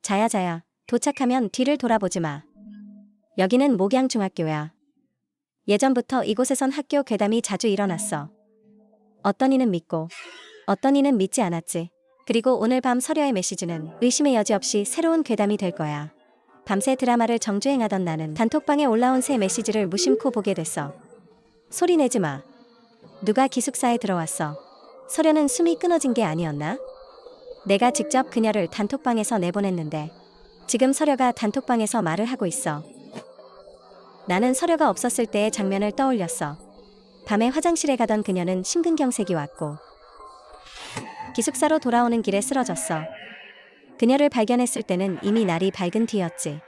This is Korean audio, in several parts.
자야 자야. 도착하면 뒤를 돌아보지 마. 여기는 목양중학교야. 예전부터 이곳에선 학교 괴담이 자주 일어났어. 어떤 이는 믿고 어떤 이는 믿지 않았지. 그리고 오늘 밤 서려의 메시지는 의심의 여지 없이 새로운 괴담이 될 거야. 밤새 드라마를 정주행하던 나는 단톡방에 올라온 새 메시지를 무심코 보게 됐어. 소리 내지 마. 누가 기숙사에 들어왔어. 서려는 숨이 끊어진 게 아니었나? 내가 직접 그녀를 단톡방에서 내보냈는데 지금 서려가 단톡방에서 말을 하고 있어. 나는 서려가 없었을 때의 장면을 떠올렸어. 밤에 화장실에 가던 그녀는 심근경색이 왔고 기숙사로 돌아오는 길에 쓰러졌어. 그녀를 발견했을 때는 이미 날이 밝은 뒤였지.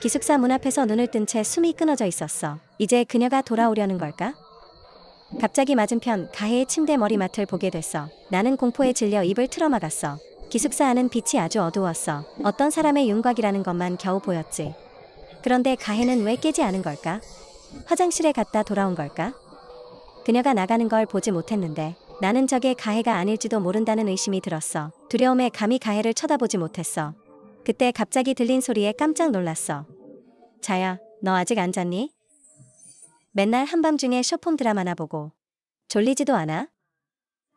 기숙사 문 앞에서 눈을 뜬 채 숨이 끊어져 있었어. 이제 그녀가 돌아오려는 걸까? 갑자기 맞은편 가해의 침대 머리맡을 보게 됐어. 나는 공포에 질려 입을 틀어막았어. 기숙사 안은 빛이 아주 어두웠어. 어떤 사람의 윤곽이라는 것만 겨우 보였지. 그런데 가해는 왜 깨지 않은 걸까? 화장실에 갔다 돌아온 걸까? 그녀가 나가는 걸 보지 못했는데 나는 저게 가해가 아닐지도 모른다는 의심이 들었어. 두려움에 감히 가해를 쳐다보지 못했어. 그때 갑자기 들린 소리에 깜짝 놀랐어. 자야, 너 아직 안 잤니? 맨날 한밤중에 쇼폼 드라마나 보고 졸리지도 않아?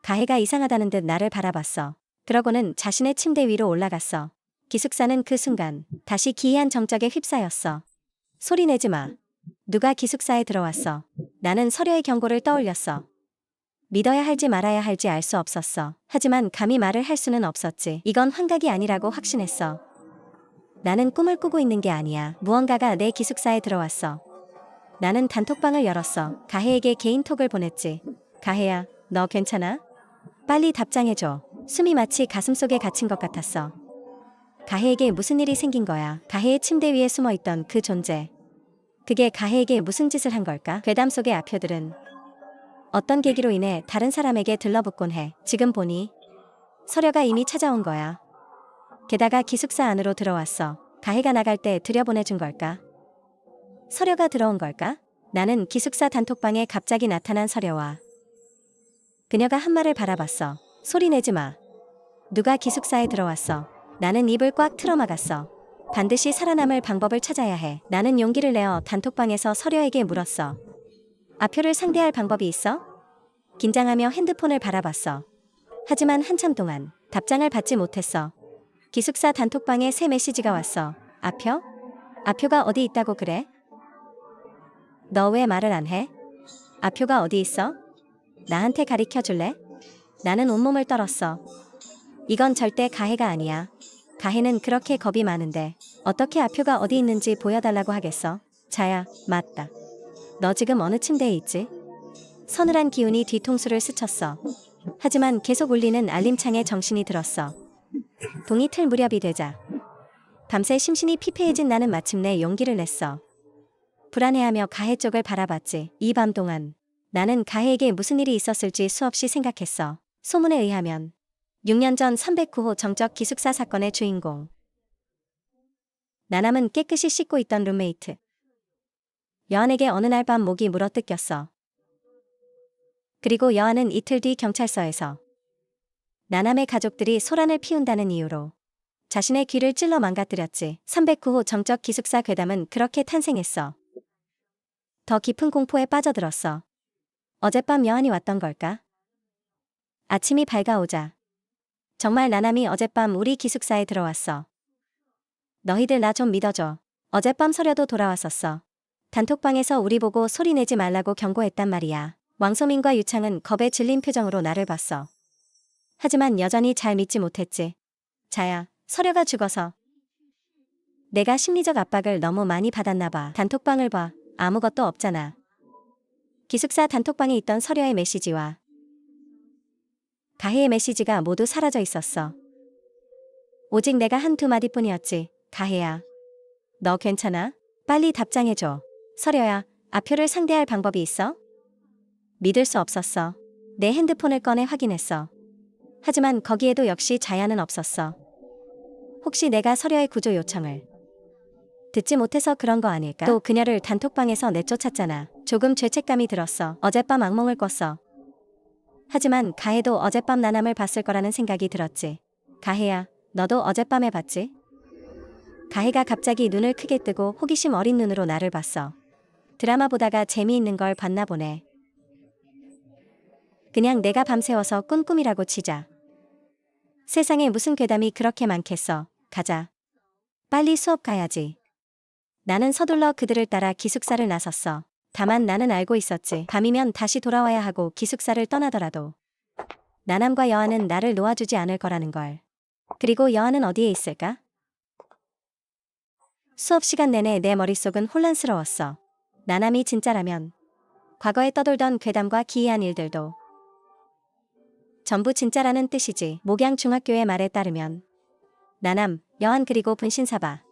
가해가 이상하다는 듯 나를 바라봤어. 그러고는 자신의 침대 위로 올라갔어. 기숙사는 그 순간 다시 기이한 정적에 휩싸였어. 소리 내지 마. 누가 기숙사에 들어왔어. 나는 서려의 경고를 떠올렸어. 믿어야 할지 말아야 할지 알 수 없었어. 하지만 감히 말을 할 수는 없었지. 이건 환각이 아니라고 확신했어. 나는 꿈을 꾸고 있는 게 아니야. 무언가가 내 기숙사에 들어왔어. 나는 단톡방을 열었어. 가해에게 개인톡을 보냈지. 가해야, 너 괜찮아? 빨리 답장해줘. 숨이 마치 가슴속에 갇힌 것 같았어. 가해에게 무슨 일이 생긴 거야. 가해의 침대 위에 숨어있던 그 존재. 그게 가해에게 무슨 짓을 한 걸까? 괴담 속의 아표들은 어떤 계기로 인해 다른 사람에게 들러붙곤 해. 지금 보니 서려가 이미 찾아온 거야. 게다가 기숙사 안으로 들어왔어. 가해가 나갈 때 들여보내준 걸까? 서려가 들어온 걸까? 나는 기숙사 단톡방에 갑자기 나타난 서려와 그녀가 한 말을 바라봤어. 소리 내지 마. 누가 기숙사에 들어왔어. 나는 입을 꽉 틀어막았어. 반드시 살아남을 방법을 찾아야 해. 나는 용기를 내어 단톡방에서 서려에게 물었어. 아표를 상대할 방법이 있어? 긴장하며 핸드폰을 바라봤어. 하지만 한참 동안 답장을 받지 못했어. 기숙사 단톡방에 새 메시지가 왔어. 아표? 아표가 어디 있다고 그래? 너 왜 말을 안 해? 아표가 어디 있어? 나한테 가리켜 줄래? 나는 온몸을 떨었어. 이건 절대 가해가 아니야. 가해는 그렇게 겁이 많은데 어떻게 아표가 어디 있는지 보여달라고 하겠어? 자야, 맞다. 너 지금 어느 침대에 있지? 서늘한 기운이 뒤통수를 스쳤어. 하지만 계속 울리는 알림창에 정신이 들었어. 동이 틀 무렵이 되자 밤새 심신이 피폐해진 나는 마침내 용기를 냈어. 불안해하며 가해 쪽을 바라봤지. 이 밤 동안 나는 가해에게 무슨 일이 있었을지 수없이 생각했어. 소문에 의하면 6년 전 309호 정적 기숙사 사건의 주인공 나남은 깨끗이 씻고 있던 룸메이트 여한에게 어느 날 밤 목이 물어뜯겼어. 그리고 여한은 이틀 뒤 경찰서에서 나남의 가족들이 소란을 피운다는 이유로 자신의 귀를 찔러 망가뜨렸지. 309호 정적 기숙사 괴담은 그렇게 탄생했어. 더 깊은 공포에 빠져들었어. 어젯밤 여한이 왔던 걸까? 아침이 밝아오자 정말 나남이 어젯밤 우리 기숙사에 들어왔어. 너희들 나 좀 믿어줘. 어젯밤 서려도 돌아왔었어. 단톡방에서 우리 보고 소리 내지 말라고 경고했단 말이야. 왕소민과 유창은 겁에 질린 표정으로 나를 봤어. 하지만 여전히 잘 믿지 못했지. 자야, 서려가 죽어서 내가 심리적 압박을 너무 많이 받았나 봐. 단톡방을 봐. 아무것도 없잖아. 기숙사 단톡방에 있던 서려의 메시지와 가해의 메시지가 모두 사라져 있었어. 오직 내가 한 두 마디뿐이었지. 가해야, 너 괜찮아? 빨리 답장해줘. 서려야, 아표를 상대할 방법이 있어? 믿을 수 없었어. 내 핸드폰을 꺼내 확인했어. 하지만 거기에도 역시 자야는 없었어. 혹시 내가 서려의 구조 요청을 듣지 못해서 그런 거 아닐까? 또 그녀를 단톡방에서 내쫓았잖아. 조금 죄책감이 들었어. 어젯밤 악몽을 꿨어. 하지만 가해도 어젯밤 나남을 봤을 거라는 생각이 들었지. 가해야, 너도 어젯밤에 봤지? 가혜가 갑자기 눈을 크게 뜨고 호기심 어린 눈으로 나를 봤어. 드라마 보다가 재미있는 걸 봤나 보네. 그냥 내가 밤새워서 꾼 꿈이라고 치자. 세상에 무슨 괴담이 그렇게 많겠어. 가자. 빨리 수업 가야지. 나는 서둘러 그들을 따라 기숙사를 나섰어. 다만 나는 알고 있었지. 밤이면 다시 돌아와야 하고 기숙사를 떠나더라도 나남과 여한은 나를 놓아주지 않을 거라는 걸. 그리고 여한은 어디에 있을까? 수업 시간 내내 내 머릿속은 혼란스러웠어. 나남이 진짜라면 과거에 떠돌던 괴담과 기이한 일들도 전부 진짜라는 뜻이지. 목양중학교의 말에 따르면 나남, 여한 그리고 분신사바,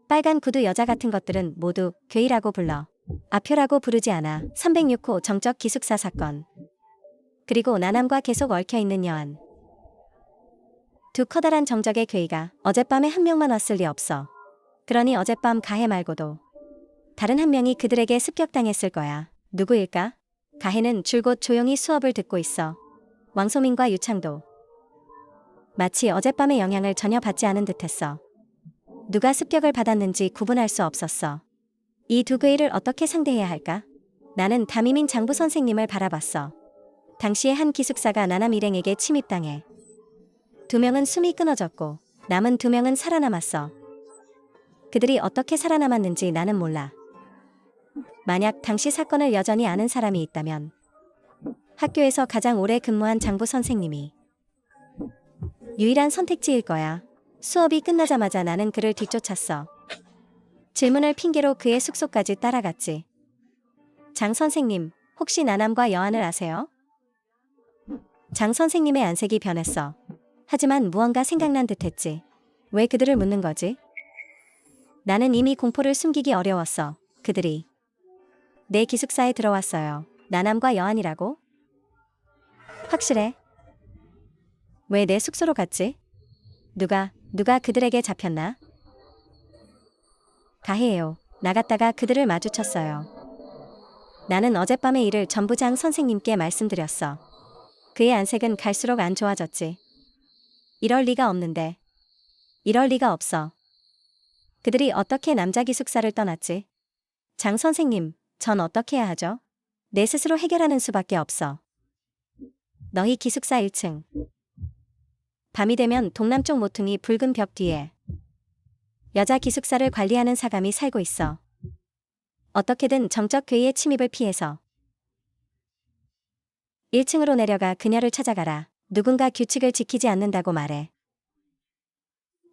빨간 구두 여자 같은 것들은 모두 괴이라고 불러. 아표라고 부르지 않아. 306호 정적 기숙사 사건. 그리고 나남과 계속 얽혀있는 여한. 두 커다란 정적의 괴이가 어젯밤에 한 명만 왔을 리 없어. 그러니 어젯밤 가혜 말고도 다른 한 명이 그들에게 습격당했을 거야. 누구일까? 가혜는 줄곧 조용히 수업을 듣고 있어. 왕소민과 유창도 마치 어젯밤의 영향을 전혀 받지 않은 듯했어. 누가 습격을 받았는지 구분할 수 없었어. 이 두 괴이를 어떻게 상대해야 할까? 나는 담임인 장부 선생님을 바라봤어. 당시에 한 기숙사가 나남 일행에게 침입당해 2명은 숨이 끊어졌고 남은 2명은 살아남았어. 그들이 어떻게 살아남았는지 나는 몰라. 만약 당시 사건을 여전히 아는 사람이 있다면 학교에서 가장 오래 근무한 장부 선생님이 유일한 선택지일 거야. 수업이 끝나자마자 나는 그를 뒤쫓았어. 질문을 핑계로 그의 숙소까지 따라갔지. 장 선생님, 혹시 나남과 여한을 아세요? 장 선생님의 안색이 변했어. 하지만 무언가 생각난 듯했지. 왜 그들을 묻는 거지? 나는 이미 공포를 숨기기 어려웠어. 그들이 내 기숙사에 들어왔어요. 나남과 여한이라고? 확실해? 왜 내 숙소로 갔지? 누가 그들에게 잡혔나? 가혜예요. 나갔다가 그들을 마주쳤어요. 나는 어젯밤의 일을 전부 장 선생님께 말씀드렸어. 그의 안색은 갈수록 안 좋아졌지. 이럴 리가 없는데. 이럴 리가 없어. 그들이 어떻게 남자 기숙사를 떠났지? 장 선생님, 전 어떻게 해야 하죠? 내 스스로 해결하는 수밖에 없어. 너희 기숙사 1층. 밤이 되면 동남쪽 모퉁이 붉은 벽 뒤에 여자 기숙사를 관리하는 사감이 살고 있어. 어떻게든 정적 괴이의 침입을 피해서 1층으로 내려가 그녀를 찾아가라. 누군가 규칙을 지키지 않는다고 말해.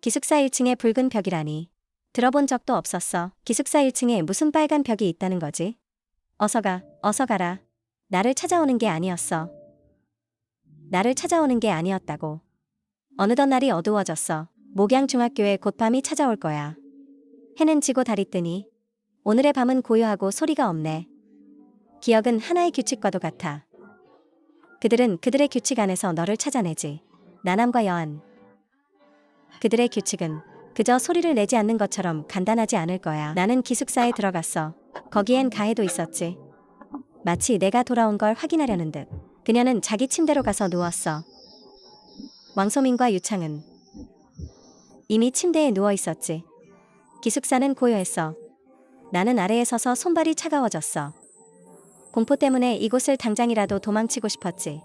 기숙사 1층에 붉은 벽이라니. 들어본 적도 없었어. 기숙사 1층에 무슨 빨간 벽이 있다는 거지? 어서 가라. 나를 찾아오는 게 아니었어. 나를 찾아오는 게 아니었다고. 어느덧 날이 어두워졌어. 목양중학교에 곧 밤이 찾아올 거야. 해는 지고 달이 뜨니 오늘의 밤은 고요하고 소리가 없네. 기억은 하나의 규칙과도 같아. 그들은 그들의 규칙 안에서 너를 찾아내지. 나남과 여한. 그들의 규칙은 그저 소리를 내지 않는 것처럼 간단하지 않을 거야. 나는 기숙사에 들어갔어. 거기엔 가혜도 있었지. 마치 내가 돌아온 걸 확인하려는 듯. 그녀는 자기 침대로 가서 누웠어. 왕소민과 유창은 이미 침대에 누워 있었지. 기숙사는 고요했어. 나는 아래에 서서 손발이 차가워졌어. 공포 때문에 이곳을 당장이라도 도망치고 싶었지.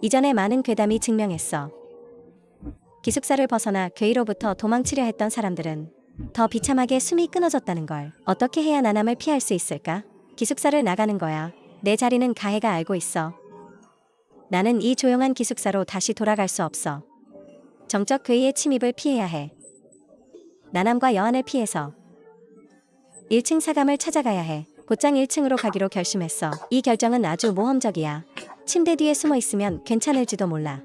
이전에 많은 괴담이 증명했어. 기숙사를 벗어나 괴이로부터 도망치려 했던 사람들은 더 비참하게 숨이 끊어졌다는 걸. 어떻게 해야 나남을 피할 수 있을까? 기숙사를 나가는 거야. 내 자리는 가혜가 알고 있어. 나는 이 조용한 기숙사로 다시 돌아갈 수 없어. 정적 괴이의 침입을 피해야 해. 나남과 여한을 피해서 1층 사감을 찾아가야 해. 곧장 1층으로 가기로 결심했어. 이 결정은 아주 모험적이야. 침대 뒤에 숨어 있으면 괜찮을지도 몰라.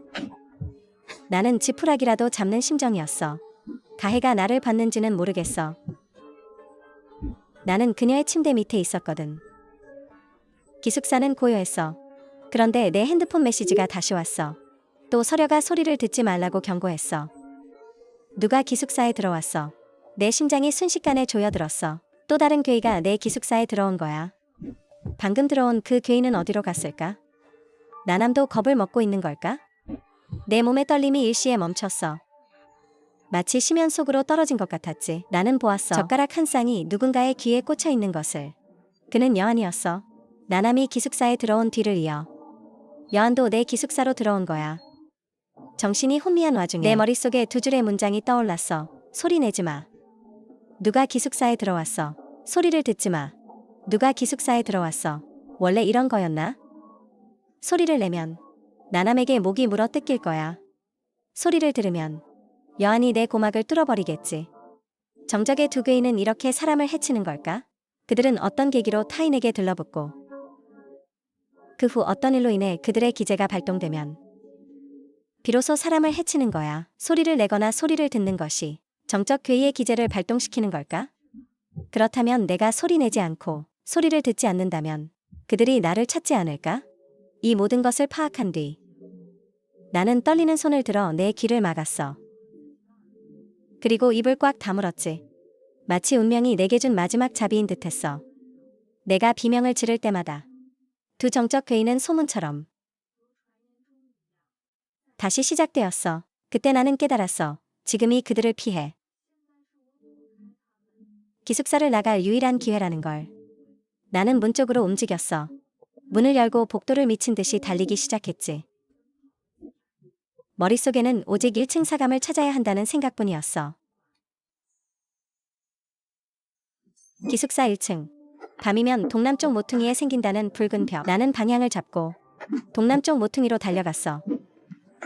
나는 지푸라기라도 잡는 심정이었어. 가혜가 나를 봤는지는 모르겠어. 나는 그녀의 침대 밑에 있었거든. 기숙사는 고요했어. 그런데 내 핸드폰 메시지가 다시 왔어. 또 서려가 소리를 듣지 말라고 경고했어. 누가 기숙사에 들어왔어. 내 심장이 순식간에 조여들었어. 또 다른 괴이가 내 기숙사에 들어온 거야. 방금 들어온 그 괴이는 어디로 갔을까? 나남도 겁을 먹고 있는 걸까? 내 몸의 떨림이 일시에 멈췄어. 마치 심연 속으로 떨어진 것 같았지. 나는 보았어. 젓가락 한 쌍이 누군가의 귀에 꽂혀 있는 것을. 그는 여한이었어. 나남이 기숙사에 들어온 뒤를 이어 여한도 내 기숙사로 들어온 거야. 정신이 혼미한 와중에 내 머릿속에 두 줄의 문장이 떠올랐어. 소리 내지 마. 누가 기숙사에 들어왔어. 소리를 듣지 마. 누가 기숙사에 들어왔어. 원래 이런 거였나? 소리를 내면 나남에게 목이 물어 뜯길 거야. 소리를 들으면 여한이 내 고막을 뚫어버리겠지. 정적의 두 괴인은 이렇게 사람을 해치는 걸까? 그들은 어떤 계기로 타인에게 들러붙고 그 후 어떤 일로 인해 그들의 기제가 발동되면 비로소 사람을 해치는 거야. 소리를 내거나 소리를 듣는 것이 정적 괴이의 기제를 발동시키는 걸까? 그렇다면 내가 소리 내지 않고 소리를 듣지 않는다면 그들이 나를 찾지 않을까? 이 모든 것을 파악한 뒤 나는 떨리는 손을 들어 내 귀를 막았어. 그리고 입을 꽉 다물었지. 마치 운명이 내게 준 마지막 자비인 듯했어. 내가 비명을 지를 때마다 두 정적 괴이는 소문처럼 다시 시작되었어. 그때 나는 깨달았어. 지금이 그들을 피해 기숙사를 나갈 유일한 기회라는 걸. 나는 문 쪽으로 움직였어. 문을 열고 복도를 미친 듯이 달리기 시작했지. 머릿속에는 오직 1층 사감을 찾아야 한다는 생각뿐이었어. 기숙사 1층. 밤이면 동남쪽 모퉁이에 생긴다는 붉은 벽. 나는 방향을 잡고 동남쪽 모퉁이로 달려갔어.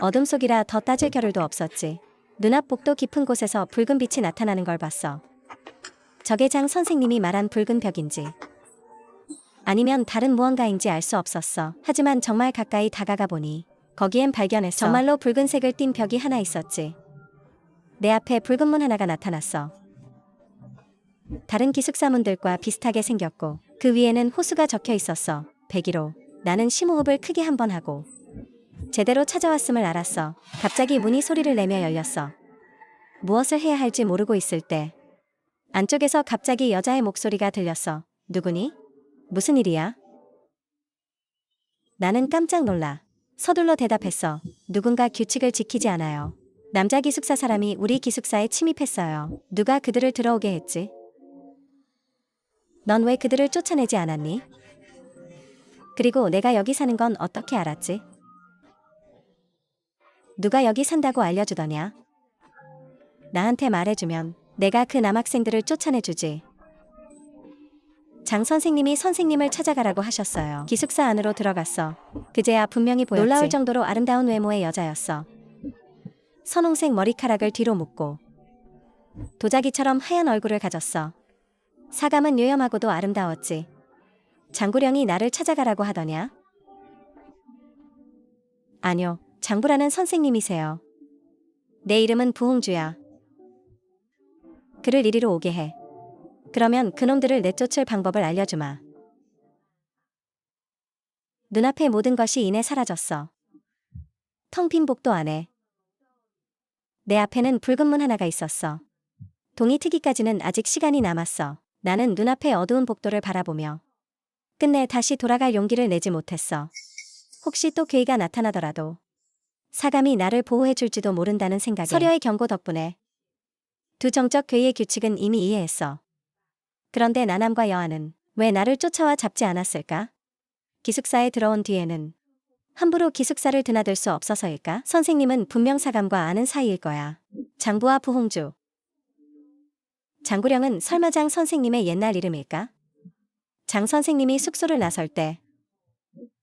어둠 속이라 더 따질 겨를도 없었지. 눈앞 복도 깊은 곳에서 붉은 빛이 나타나는 걸 봤어. 저게 장 선생님이 말한 붉은 벽인지 아니면 다른 무언가인지 알 수 없었어. 하지만 정말 가까이 다가가 보니 거기엔 발견했어. 정말로 붉은색을 띤 벽이 하나 있었지. 내 앞에 붉은 문 하나가 나타났어. 다른 기숙사 문들과 비슷하게 생겼고 그 위에는 호수가 적혀 있었어. 101호. 나는 심호흡을 크게 한 번 하고 제대로 찾아왔음을 알았어. 갑자기 문이 소리를 내며 열렸어. 무엇을 해야 할지 모르고 있을 때 안쪽에서 갑자기 여자의 목소리가 들렸어. 누구니? 무슨 일이야? 나는 깜짝 놀라 서둘러 대답했어. 누군가 규칙을 지키지 않아요. 남자 기숙사 사람이 우리 기숙사에 침입했어요. 누가 그들을 들어오게 했지? 넌 왜 그들을 쫓아내지 않았니? 그리고 내가 여기 사는 건 어떻게 알았지? 누가 여기 산다고 알려주더냐? 나한테 말해주면 내가 그 남학생들을 쫓아내주지. 장 선생님이 선생님을 찾아가라고 하셨어요. 기숙사 안으로 들어갔어. 그제야 분명히 보였지. 놀라울 정도로 아름다운 외모의 여자였어. 선홍색 머리카락을 뒤로 묶고 도자기처럼 하얀 얼굴을 가졌어. 사감은 요염하고도 아름다웠지. 장구령이 나를 찾아가라고 하더냐? 아뇨, 장부라는 선생님이세요. 내 이름은 부홍주야. 그를 이리로 오게 해. 그러면 그놈들을 내쫓을 방법을 알려주마. 눈앞의 모든 것이 이내 사라졌어. 텅 빈 복도 안에 내 앞에는 붉은 문 하나가 있었어. 동이 트기까지는 아직 시간이 남았어. 나는 눈앞의 어두운 복도를 바라보며 끝내 다시 돌아갈 용기를 내지 못했어. 혹시 또 괴이가 나타나더라도 사감이 나를 보호해줄지도 모른다는 생각에 서려의 경고 덕분에 두 정적 괴이의 규칙은 이미 이해했어. 그런데 나남과 여한은 왜 나를 쫓아와 잡지 않았을까? 기숙사에 들어온 뒤에는 함부로 기숙사를 드나들 수 없어서일까? 선생님은 분명 사감과 아는 사이일 거야. 장부와 부홍주. 장구령은 설마 장 선생님의 옛날 이름일까? 장 선생님이 숙소를 나설 때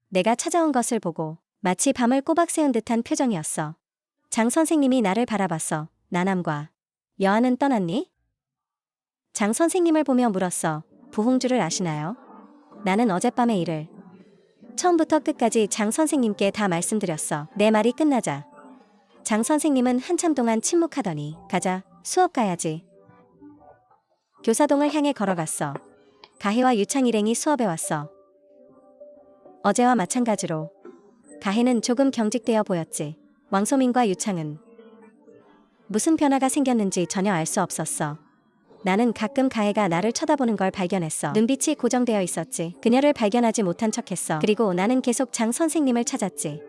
내가 찾아온 것을 보고 마치 밤을 꼬박 새운 듯한 표정이었어. 장 선생님이 나를 바라봤어. 나남과 여한은 떠났니? 장 선생님을 보며 물었어. 부홍주를 아시나요? 나는 어젯밤의 일을 처음부터 끝까지 장 선생님께 다 말씀드렸어. 내 말이 끝나자 장 선생님은 한참 동안 침묵하더니 가자, 수업 가야지. 교사동을 향해 걸어갔어. 가혜와 유창 일행이 수업에 왔어. 어제와 마찬가지로 가혜는 조금 경직되어 보였지. 왕소민과 유창은 무슨 변화가 생겼는지 전혀 알 수 없었어. 나는 가끔 가혜가 나를 쳐다보는 걸 발견했어. 눈빛이 고정되어 있었지. 그녀를 발견하지 못한 척했어. 그리고 나는 계속 장 선생님을 찾았지.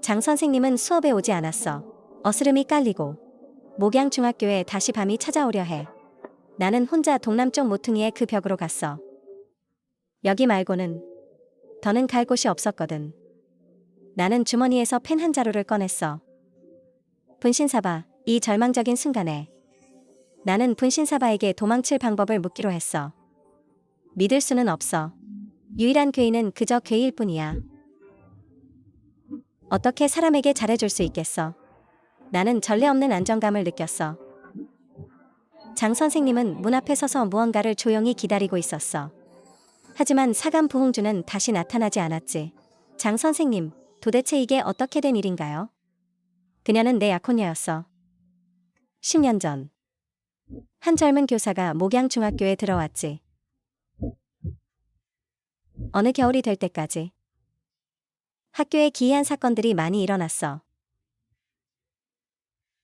장 선생님은 수업에 오지 않았어. 어스름이 깔리고 목양중학교에 다시 밤이 찾아오려 해. 나는 혼자 동남쪽 모퉁이의 그 벽으로 갔어. 여기 말고는 더는 갈 곳이 없었거든. 나는 주머니에서 펜 한 자루를 꺼냈어. 분신사바, 이 절망적인 순간에 나는 분신사바에게 도망칠 방법을 묻기로 했어. 믿을 수는 없어. 유일한 괴이는 그저 괴이일 뿐이야. 어떻게 사람에게 잘해줄 수 있겠어? 나는 전례 없는 안정감을 느꼈어. 장 선생님은 문 앞에 서서 무언가를 조용히 기다리고 있었어. 하지만 사감 부홍주는 다시 나타나지 않았지. 장 선생님, 도대체 이게 어떻게 된 일인가요? 그녀는 내 약혼녀였어. 10년 전, 한 젊은 교사가 목양중학교에 들어왔지. 어느 겨울이 될 때까지 학교에 기이한 사건들이 많이 일어났어.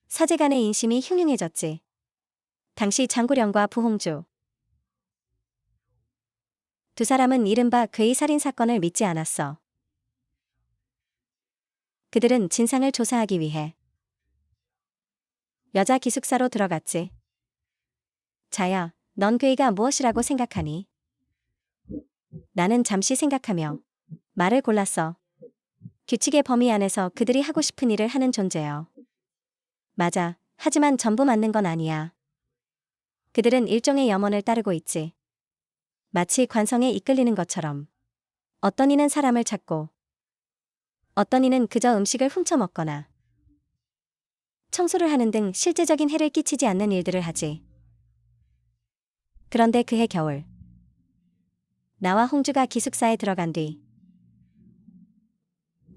사제간의 인심이 흉흉해졌지. 당시 장구령과 부홍주 두 사람은 이른바 괴이 살인 사건을 믿지 않았어. 그들은 진상을 조사하기 위해 여자 기숙사로 들어갔지. 자야, 넌 괴이가 무엇이라고 생각하니? 나는 잠시 생각하며 말을 골랐어. 규칙의 범위 안에서 그들이 하고 싶은 일을 하는 존재여. 맞아. 하지만 전부 맞는 건 아니야. 그들은 일종의 염원을 따르고 있지. 마치 관성에 이끌리는 것처럼. 어떤 이는 사람을 찾고, 어떤 이는 그저 음식을 훔쳐 먹거나, 청소를 하는 등 실제적인 해를 끼치지 않는 일들을 하지. 그런데 그해 겨울, 나와 홍주가 기숙사에 들어간 뒤,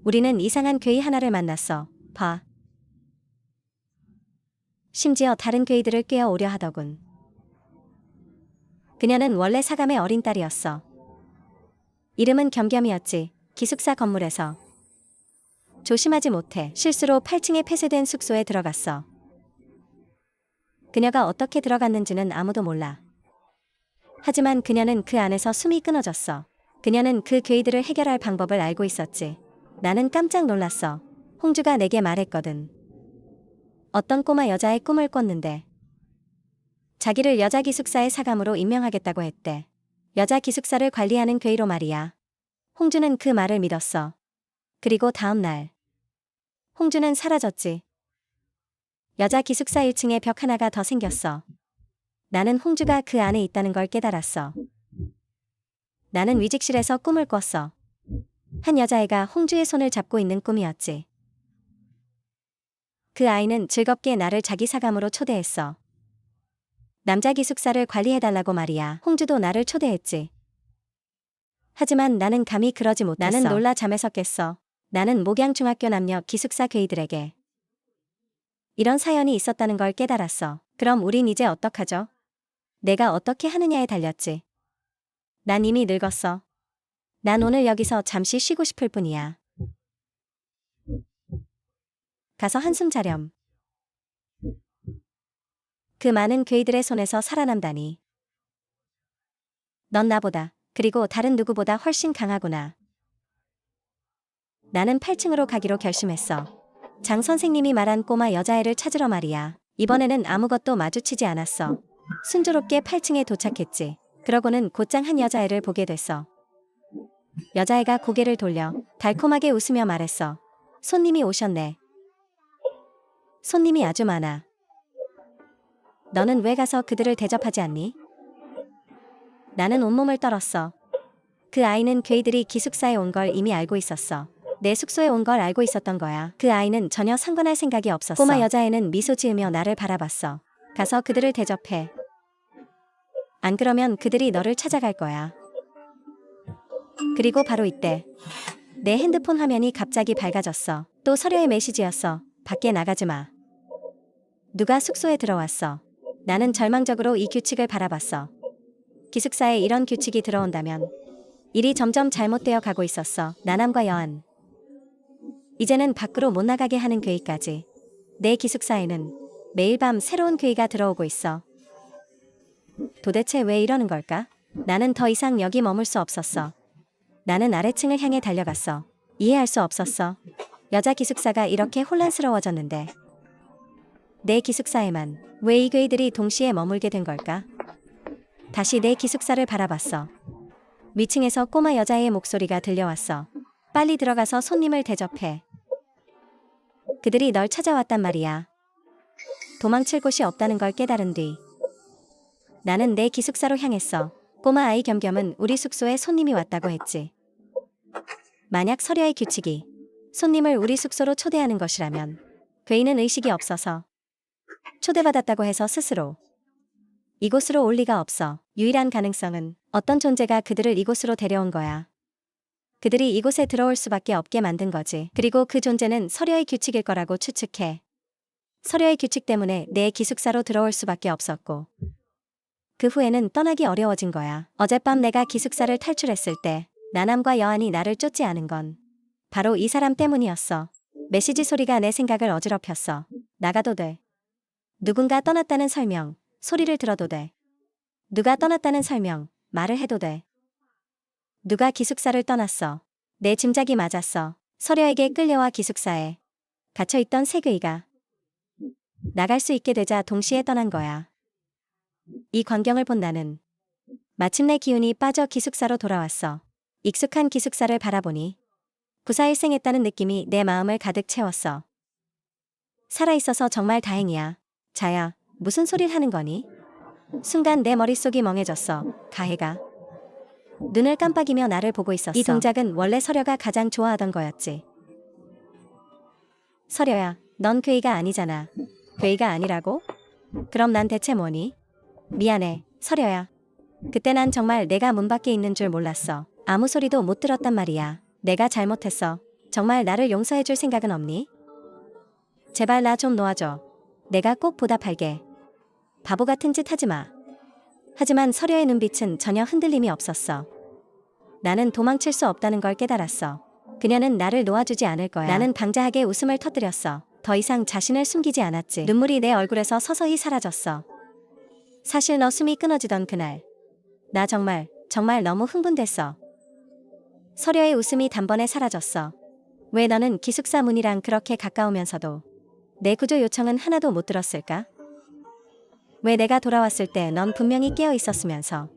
우리는 이상한 괴이 하나를 만났어. 봐. 심지어 다른 괴이들을 꿰어오려 하더군. 그녀는 원래 사감의 어린 딸이었어. 이름은 겸겸이었지. 기숙사 건물에서 조심하지 못해 실수로 8층에 폐쇄된 숙소에 들어갔어. 그녀가 어떻게 들어갔는지는 아무도 몰라. 하지만 그녀는 그 안에서 숨이 끊어졌어. 그녀는 그 괴이들을 해결할 방법을 알고 있었지. 나는 깜짝 놀랐어. 홍주가 내게 말했거든. 어떤 꼬마 여자의 꿈을 꿨는데 자기를 여자 기숙사의 사감으로 임명하겠다고 했대. 여자 기숙사를 관리하는 괴이로 말이야. 홍주는 그 말을 믿었어. 그리고 다음 날 홍주는 사라졌지. 여자 기숙사 1층에 벽 하나가 더 생겼어. 나는 홍주가 그 안에 있다는 걸 깨달았어. 나는 위직실에서 꿈을 꿨어. 한 여자애가 홍주의 손을 잡고 있는 꿈이었지. 그 아이는 즐겁게 나를 자기 사감으로 초대했어. 남자 기숙사를 관리해달라고 말이야. 홍주도 나를 초대했지. 하지만 나는 감히 그러지 못했어. 나는 놀라 잠에서 깼어. 나는 목양중학교 남녀 기숙사 괴이들에게 이런 사연이 있었다는 걸 깨달았어. 그럼 우린 이제 어떡하죠? 내가 어떻게 하느냐에 달렸지. 난 이미 늙었어. 난 오늘 여기서 잠시 쉬고 싶을 뿐이야. 가서 한숨 자렴. 그 많은 괴이들의 손에서 살아남다니. 넌 나보다, 그리고 다른 누구보다 훨씬 강하구나. 나는 8층으로 가기로 결심했어. 장 선생님이 말한 꼬마 여자애를 찾으러 말이야. 이번에는 아무것도 마주치지 않았어. 순조롭게 8층에 도착했지. 그러고는 곧장 한 여자애를 보게 됐어. 여자애가 고개를 돌려 달콤하게 웃으며 말했어. 손님이 오셨네. 손님이 아주 많아. 너는 왜 가서 그들을 대접하지 않니? 나는 온몸을 떨었어. 그 아이는 괴이들이 기숙사에 온 걸 이미 알고 있었어. 내 숙소에 온 걸 알고 있었던 거야. 그 아이는 전혀 상관할 생각이 없었어. 꼬마 여자애는 미소 지으며 나를 바라봤어. 가서 그들을 대접해. 안 그러면 그들이 너를 찾아갈 거야. 그리고 바로 이때 내 핸드폰 화면이 갑자기 밝아졌어. 또 서류의 메시지였어. 밖에 나가지 마. 누가 숙소에 들어왔어. 나는 절망적으로 이 규칙을 바라봤어. 기숙사에 이런 규칙이 들어온다면 일이 점점 잘못되어 가고 있었어. 나남과 여한. 이제는 밖으로 못 나가게 하는 괴이까지. 내 기숙사에는 매일 밤 새로운 괴이가 들어오고 있어. 도대체 왜 이러는 걸까? 나는 더 이상 여기 머물 수 없었어. 나는 아래층을 향해 달려갔어. 이해할 수 없었어. 여자 기숙사가 이렇게 혼란스러워졌는데 내 기숙사에만 왜 이 괴이들이 동시에 머물게 된 걸까? 다시 내 기숙사를 바라봤어. 위층에서 꼬마 여자의 목소리가 들려왔어. 빨리 들어가서 손님을 대접해. 그들이 널 찾아왔단 말이야. 도망칠 곳이 없다는 걸 깨달은 뒤 나는 내 기숙사로 향했어. 꼬마 아이 겸겸은 우리 숙소에 손님이 왔다고 했지. 만약 서려의 규칙이 손님을 우리 숙소로 초대하는 것이라면 괴이는 의식이 없어서 초대받았다고 해서 스스로 이곳으로 올 리가 없어. 유일한 가능성은 어떤 존재가 그들을 이곳으로 데려온 거야. 그들이 이곳에 들어올 수밖에 없게 만든 거지. 그리고 그 존재는 서려의 규칙일 거라고 추측해. 서려의 규칙 때문에 내 기숙사로 들어올 수밖에 없었고 그 후에는 떠나기 어려워진 거야. 어젯밤 내가 기숙사를 탈출했을 때 나남과 여한이 나를 쫓지 않은 건 바로 이 사람 때문이었어. 메시지 소리가 내 생각을 어지럽혔어. 나가도 돼. 누군가 떠났다는 설명, 소리를 들어도 돼. 누가 떠났다는 설명, 말을 해도 돼. 누가 기숙사를 떠났어. 내 짐작이 맞았어. 서려에게 끌려와 기숙사에 갇혀있던 세괴이가 나갈 수 있게 되자 동시에 떠난 거야. 이 광경을 본 나는 마침내 기운이 빠져 기숙사로 돌아왔어. 익숙한 기숙사를 바라보니 부사일생했다는 느낌이 내 마음을 가득 채웠어. 살아있어서 정말 다행이야. 자야, 무슨 소리를 하는 거니? 순간 내 머릿속이 멍해졌어. 가해가 눈을 깜빡이며 나를 보고 있었어. 이 동작은 원래 서려가 가장 좋아하던 거였지. 서려야, 넌 괴이가 아니잖아. 괴이가 아니라고? 그럼 난 대체 뭐니? 미안해, 서려야. 그때 난 정말 내가 문 밖에 있는 줄 몰랐어. 아무 소리도 못 들었단 말이야. 내가 잘못했어. 정말 나를 용서해줄 생각은 없니? 제발 나 좀 놓아줘. 내가 꼭 보답할게. 바보 같은 짓 하지 마. 하지만 서려의 눈빛은 전혀 흔들림이 없었어. 나는 도망칠 수 없다는 걸 깨달았어. 그녀는 나를 놓아주지 않을 거야. 나는 방자하게 웃음을 터뜨렸어. 더 이상 자신을 숨기지 않았지. 눈물이 내 얼굴에서 서서히 사라졌어. 사실 너 숨이 끊어지던 그날 나 정말 너무 흥분됐어. 서려의 웃음이 단번에 사라졌어. 왜 너는 기숙사 문이랑 그렇게 가까우면서도 내 구조 요청은 하나도 못 들었을까? 왜 내가 돌아왔을 때 넌 분명히 깨어 있었으면서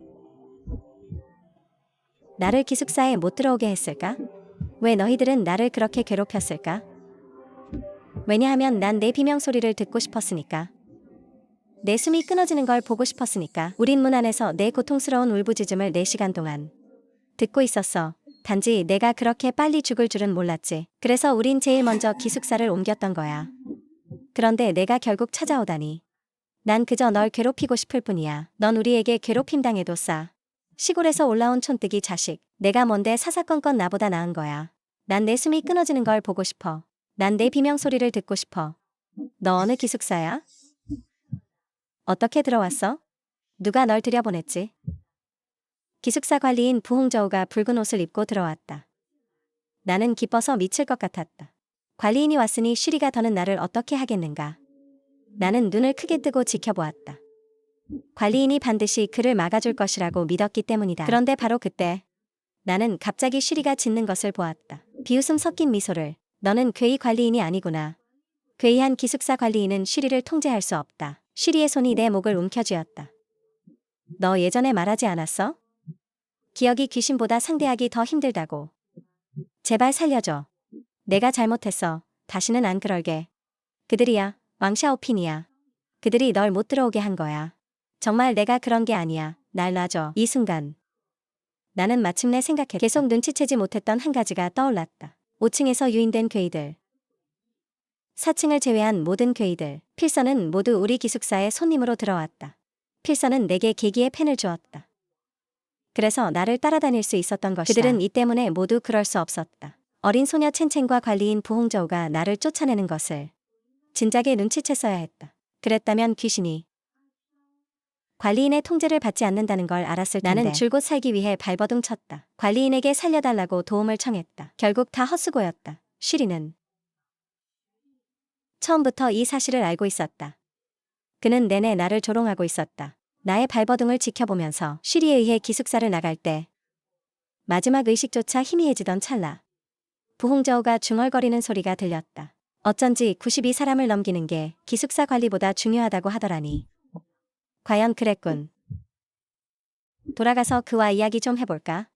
나를 기숙사에 못 들어오게 했을까? 왜 너희들은 나를 그렇게 괴롭혔을까? 왜냐하면 난 내 비명 소리를 듣고 싶었으니까. 내 숨이 끊어지는 걸 보고 싶었으니까. 우린 문 안에서 내 고통스러운 울부짖음을 4시간 동안 듣고 있었어. 단지 내가 그렇게 빨리 죽을 줄은 몰랐지. 그래서 우린 제일 먼저 기숙사를 옮겼던 거야. 그런데 내가 결국 찾아오다니. 난 그저 널 괴롭히고 싶을 뿐이야. 넌 우리에게 괴롭힘 당해도 싸. 시골에서 올라온 촌뜨기 자식. 내가 뭔데 사사건건 나보다 나은 거야. 난 내 숨이 끊어지는 걸 보고 싶어. 난 내 비명 소리를 듣고 싶어. 너 어느 기숙사야? 어떻게 들어왔어? 누가 널 들여보냈지? 기숙사 관리인 부홍저우가 붉은 옷을 입고 들어왔다. 나는 기뻐서 미칠 것 같았다. 관리인이 왔으니 쉬리가 더는 나를 어떻게 하겠는가. 나는 눈을 크게 뜨고 지켜보았다. 관리인이 반드시 그를 막아줄 것이라고 믿었기 때문이다. 그런데 바로 그때 나는 갑자기 쉬리가 짖는 것을 보았다. 비웃음 섞인 미소를. 너는 괴이 관리인이 아니구나. 괴이한 기숙사 관리인은 쉬리를 통제할 수 없다. 쉬리의 손이 내 목을 움켜쥐었다. 너 예전에 말하지 않았어? 기억이 귀신보다 상대하기 더 힘들다고. 제발 살려줘. 내가 잘못했어. 다시는 안 그럴게. 그들이야. 왕샤오핀이야. 그들이 널 못 들어오게 한 거야. 정말 내가 그런 게 아니야. 날 놔줘. 이 순간 나는 마침내 생각했다. 계속 눈치채지 못했던 한 가지가 떠올랐다. 5층에서 유인된 괴이들. 4층을 제외한 모든 괴이들. 필서는 모두 우리 기숙사에 손님으로 들어왔다. 필서는 내게 계기의 펜을 주었다. 그래서 나를 따라다닐 수 있었던 것이다. 그들은 이 때문에 모두 그럴 수 없었다. 어린 소녀 첸첸과 관리인 부홍저우가 나를 쫓아내는 것을 진작에 눈치챘어야 했다. 그랬다면 귀신이 관리인의 통제를 받지 않는다는 걸 알았을 텐데. 나는 줄곧 살기 위해 발버둥 쳤다. 관리인에게 살려달라고 도움을 청했다. 결국 다 헛수고였다. 쉬리는 처음부터 이 사실을 알고 있었다. 그는 내내 나를 조롱하고 있었다. 나의 발버둥을 지켜보면서 쉬리에 의해 기숙사를 나갈 때 마지막 의식조차 희미해지던 찰나 부홍저우가 중얼거리는 소리가 들렸다. 어쩐지 92사람을 넘기는 게 기숙사 관리보다 중요하다고 하더라니. 과연 그랬군. 돌아가서 그와 이야기 좀 해볼까?